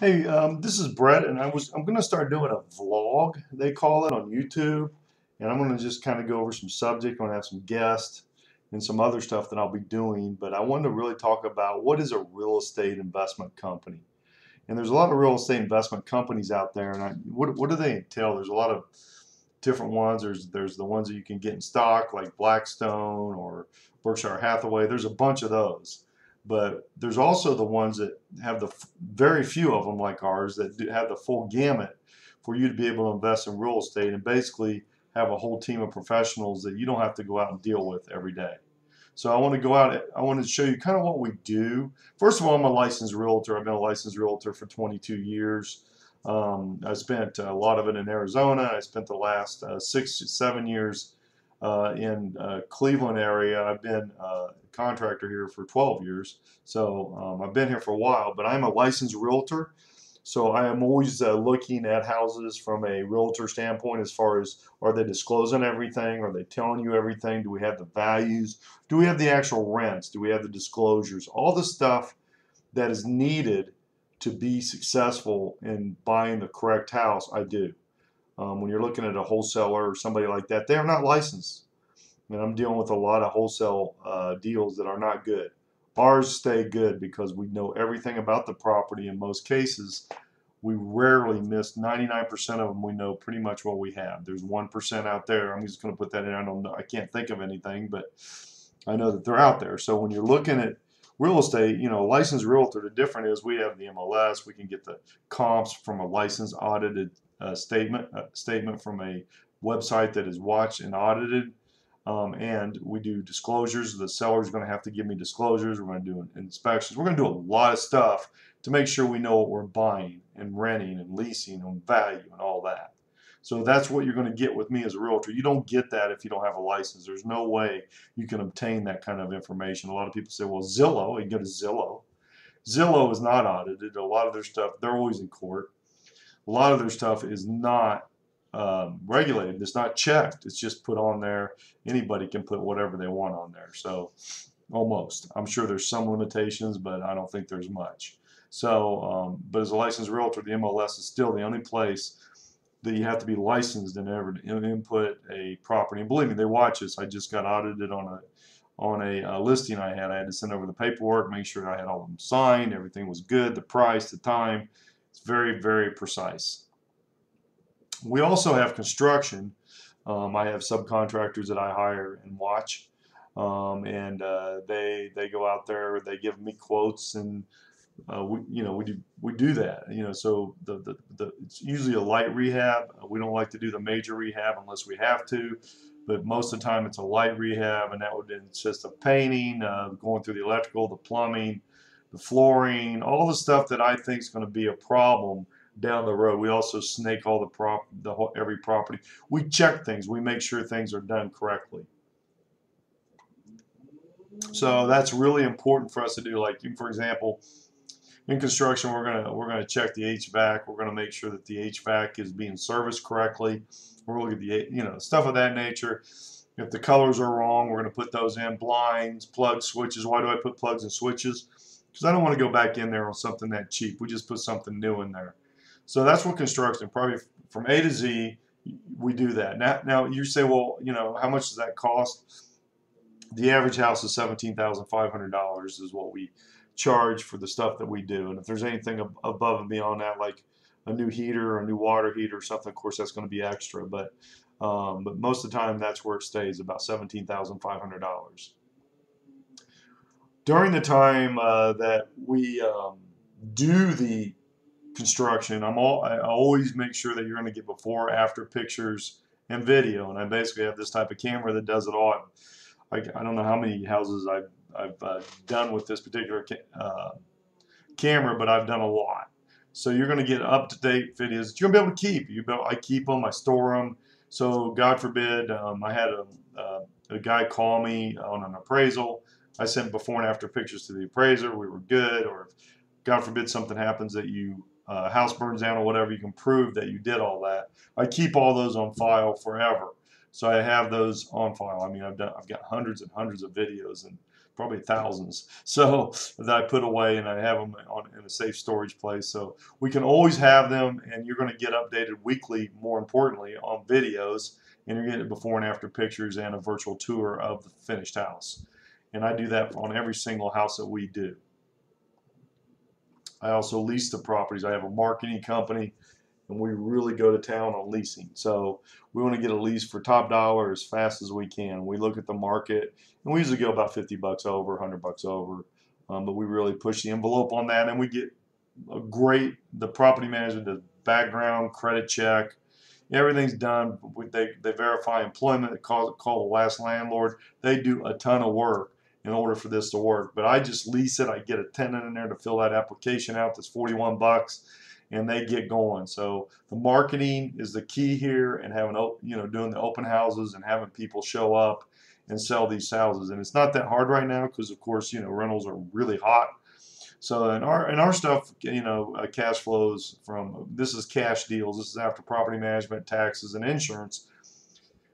Hey, this is Brett, and I'm going to start doing a vlog, they call it, on YouTube, and I'm going to just kind of go over some subject. I'm going to have some guests and some other stuff that I'll be doing, but I wanted to really talk about what is a real estate investment company. And there's a lot of real estate investment companies out there, and what do they entail? There's a lot of different ones. There's the ones that you can get in stock, like Blackstone or Berkshire Hathaway. There's a bunch of those, but there's also the ones that have very few of them, like ours, that have the full gamut for you to be able to invest in real estate and basically have a whole team of professionals that you don't have to go out and deal with every day. So I want to show you kind of what we do. First of all, I'm a licensed realtor. I've been a licensed realtor for 22 years. I spent a lot of it in Arizona. I spent the last 6 7 years in Cleveland area. I've been a contractor here for 12 years. So I've been here for a while, but I'm a licensed realtor. So I am always looking at houses from a realtor standpoint as far as, are they disclosing everything? Are they telling you everything? Do we have the values? Do we have the actual rents? Do we have the disclosures? All the stuff that is needed to be successful in buying the correct house, I do. When you're looking at a wholesaler or somebody like that, they are not licensed. And I'm dealing with a lot of wholesale deals that are not good. Ours stay good because we know everything about the property in most cases. We rarely miss 99% of them. We know pretty much what we have. There's 1% out there. I'm just going to put that in. I don't know. I can't think of anything, but I know that they're out there. So when you're looking at real estate, licensed realtor, the different is we have the MLS. We can get the comps from a licensed audited statement from a website that is watched and audited. And we do disclosures. The seller's going to have to give me disclosures. We're going to do inspections. We're going to do a lot of stuff to make sure we know what we're buying and renting and leasing and value and all that. So that's what you're going to get with me as a realtor. You don't get that if you don't have a license. There's no way you can obtain that kind of information. A lot of people say, well, Zillow, you go to Zillow. Zillow is not audited. A lot of their stuff, they're always in court. A lot of their stuff is not regulated. It's not checked. It's just put on there. Anybody can put whatever they want on there. So almost. I'm sure there's some limitations, but I don't think there's much. So, but as a licensed realtor, the MLS is still the only place that you have to be licensed in ever to input a property. And believe me, they watch us. I just got audited on a listing I had. I had to send over the paperwork, make sure I had all of them signed, everything was good, the price, the time. It's very, very precise. We also have construction. I have subcontractors that I hire and watch, and they go out there. They give me quotes, and we do that. So it's usually a light rehab. We don't like to do the major rehab unless we have to, but most of the time it's a light rehab, and that would consist of painting, going through the electrical, the plumbing, the flooring, all the stuff that I think is going to be a problem down the road. We also snake all every property. We check things. We make sure things are done correctly. So that's really important for us to do. Like, for example, in construction, we're gonna check the HVAC. We're gonna make sure that the HVAC is being serviced correctly. We're gonna look at the stuff of that nature. If the colors are wrong, we're gonna put those in. Blinds, plugs, switches. Why do I put plugs and switches? Because I don't want to go back in there on something that cheap. We just put something new in there. So that's what construction, probably from A to Z, we do that. Now you say, well, how much does that cost? The average house is $17,500 is what we charge for the stuff that we do. And if there's anything above and beyond that, like a new heater or a new water heater or something, of course that's going to be extra. But most of the time that's where it stays, about $17,500. During the time that we do the construction, I always make sure that you're going to get before, after pictures and video. And I basically have this type of camera that does it all. I don't know how many houses I've done with this particular camera, but I've done a lot. So you're going to get up-to-date videos that you're going to be able to keep. I keep them, I store them. So God forbid, I had a guy call me on an appraisal. I sent before and after pictures to the appraiser. We were good. Or if God forbid something happens that house burns down or whatever, you can prove that you did all that. I keep all those on file forever. So I have those on file. I mean, I've got hundreds and hundreds of videos and probably thousands. So that I put away, and I have them in a safe storage place. So we can always have them, and you're going to get updated weekly, more importantly, on videos, and you're getting before and after pictures and a virtual tour of the finished house. And I do that on every single house that we do. I also lease the properties. I have a marketing company, and we really go to town on leasing. So we want to get a lease for top dollar as fast as we can. We look at the market, and we usually go about 50 bucks over, 100 bucks over, but we really push the envelope on that, and we get the property management does background, credit check, everything's done. They verify employment, they call the last landlord. They do a ton of work in order for this to work. But I just lease it. I get a tenant in there to fill that application out. That's 41 bucks, and they get going. So the marketing is the key here, and having doing the open houses and having people show up and sell these houses. And it's not that hard right now because, of course, rentals are really hot. So in our stuff, cash flows from, this is cash deals. This is after property management, taxes, and insurance,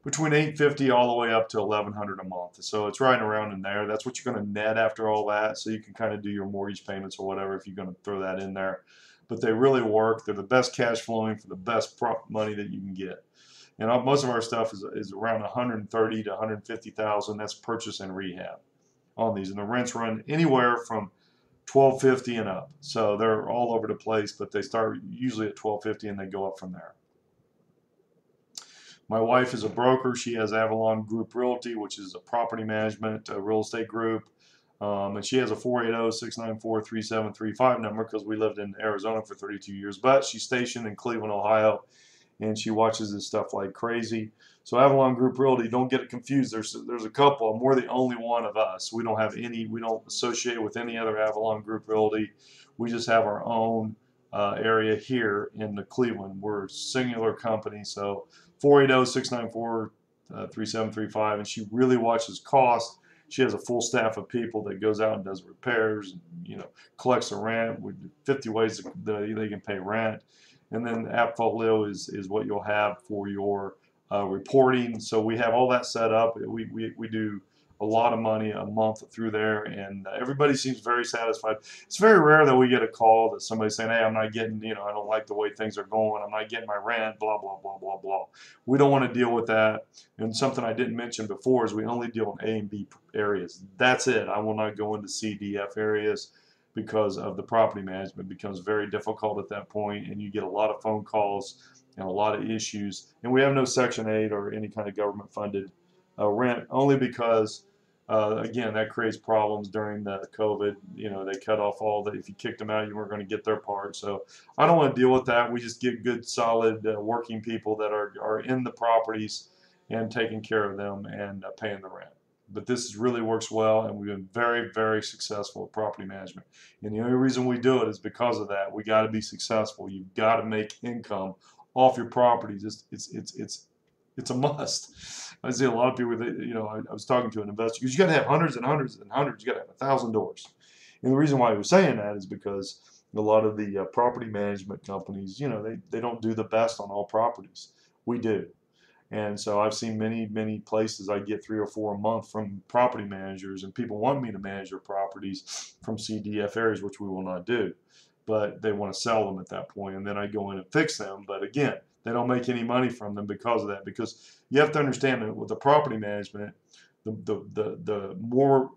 between $850 all the way up to $1,100 a month. So it's right around in there. That's what you're going to net after all that. So you can kind of do your mortgage payments or whatever if you're going to throw that in there. But they really work. They're the best cash flowing for the best money that you can get. And most of our stuff is around 130 to 150,000. That's purchase and rehab on these, and the rents run anywhere from $1,250 and up. So they're all over the place, but they start usually at $1,250 and they go up from there. My wife is a broker. She has Avalon Group Realty, which is a property management real estate group. And she has a 480-694-3735 number because we lived in Arizona for 32 years. But she's stationed in Cleveland, Ohio, and she watches this stuff like crazy. So Avalon Group Realty, don't get it confused. There's a couple. We're the only one of us. We don't have any. We don't associate with any other Avalon Group Realty. We just have our own area here in the Cleveland. We're a singular company. So 480-694-3735, and she really watches cost. She has a full staff of people that goes out and does repairs, collects the rent. We do 50 ways that they can pay rent. And then the AppFolio is what you'll have for your reporting. So we have all that set up. We do a lot of money a month through there, and everybody seems very satisfied. It's very rare that we get a call that somebody's saying, hey, I'm not getting, I don't like the way things are going. I'm not getting my rent, blah, blah, blah, blah, blah. We don't want to deal with that. And something I didn't mention before is we only deal in A and B areas. That's it. I will not go into C, D, F areas because of the property management. It becomes very difficult at that point, and you get a lot of phone calls and a lot of issues. And we have no Section 8 or any kind of government-funded rent, only because again, that creates problems during the COVID. They cut off all the, if you kicked them out, you weren't going to get their part. So I don't want to deal with that. We just get good, solid, working people that are in the properties and taking care of them and paying the rent. But this really works well, and we've been very, very successful at property management. And the only reason we do it is because of that. We got to be successful. You've got to make income off your properties. It's a must. I see a lot of people, I was talking to an investor, because you got to have hundreds and hundreds and hundreds. You got to have 1,000 doors. And the reason why I was saying that is because a lot of the property management companies, they don't do the best on all properties. We do. And so I've seen many, many places I get 3 or 4 a month from property managers, and people want me to manage their properties from CDF areas, which we will not do. But they want to sell them at that point, and then I go in and fix them. But again, they don't make any money from them because of that. Because you have to understand that with the property management, the more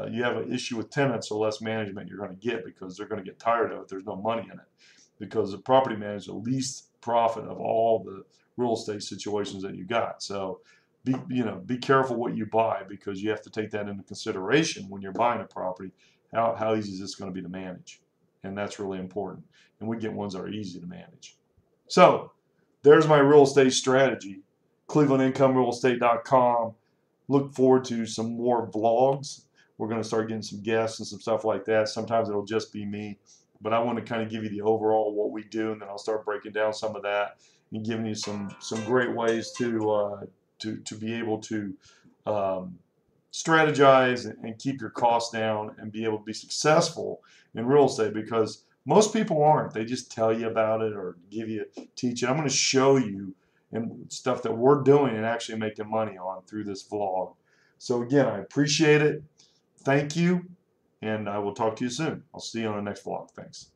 you have an issue with tenants, the less management you're going to get, because they're going to get tired of it. There's no money in it, because the property manager is the least profit of all the real estate situations that you got. So be careful what you buy, because you have to take that into consideration when you're buying a property. How easy is this going to be to manage? And that's really important. And we get ones that are easy to manage. So there's my real estate strategy. ClevelandIncomeRealEstate.com. Look forward to some more vlogs. We're going to start getting some guests and some stuff like that. Sometimes it'll just be me, but I want to kind of give you the overall what we do, and then I'll start breaking down some of that and giving you some great ways to be able to strategize and keep your costs down and be able to be successful in real estate, because most people aren't. They just tell you about it or teach it. I'm going to show you and stuff that we're doing and actually making money on through this vlog. So again, I appreciate it. Thank you, and I will talk to you soon. I'll see you on the next vlog. Thanks.